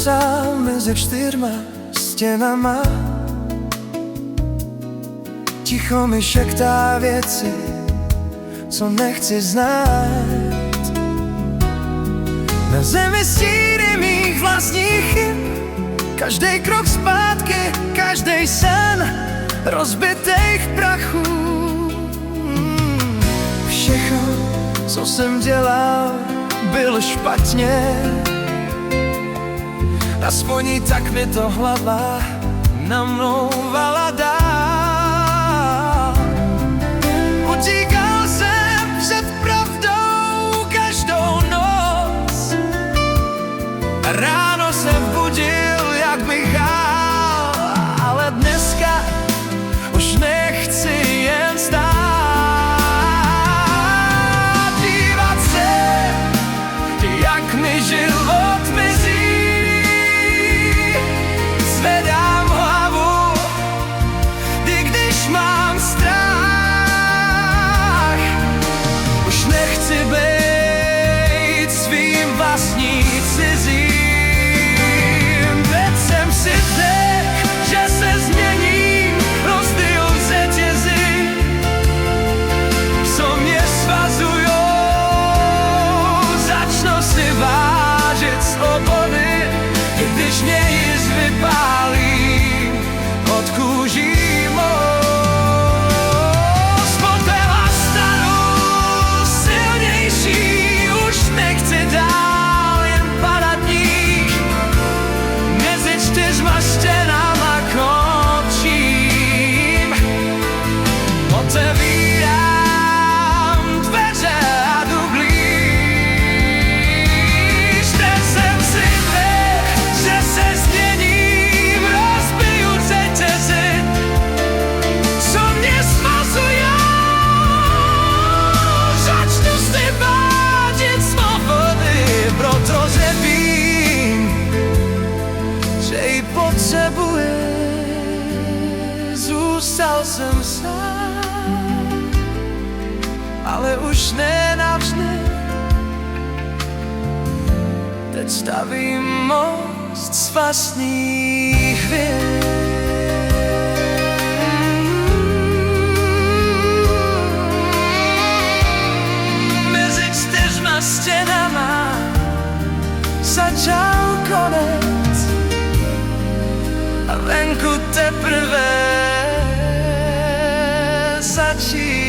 sám mezi čtyřma stěnama. Ticho mi šektá věci, co nechci znát. Na zemi stíny mých vlastních chyb, každej krok zpátky, každej sen rozbitých prachů. Všechno, co jsem dělal, bylo špatně. Aspoň tak mi to hlava namlouvala dál. Utíkal jsem před pravdou každou noc. Ráno se budil jak Michal, ale dneska už nechci jen stát. Dívat se, jak mi život mizí. Zvedám hlavu, i když mám strach. Už nechci být svým vlastním cizím. Teď jsem si řekl, že se změním, rozbiju řetězy, co mě svazujou. Začnu si vážit svobody, i když mě již vypálí od kůží mou. Z popela stanu silnější, už nechci dál jen padat níž. Mezi čtyřma stěnama končím. Otevírám dveře a jdu blíž. Teď jsem si řekl, že se změním, rozbiju řetězy, co mě svazujou. Začnu si vážit svobody, protože vím, že ji potřebuje. Zůstal jsem sám, ale už ne navždy. Teď stavím most z vlastních hvězd. Mezi čtyřma stěnama začal konec a venku teprve začíná.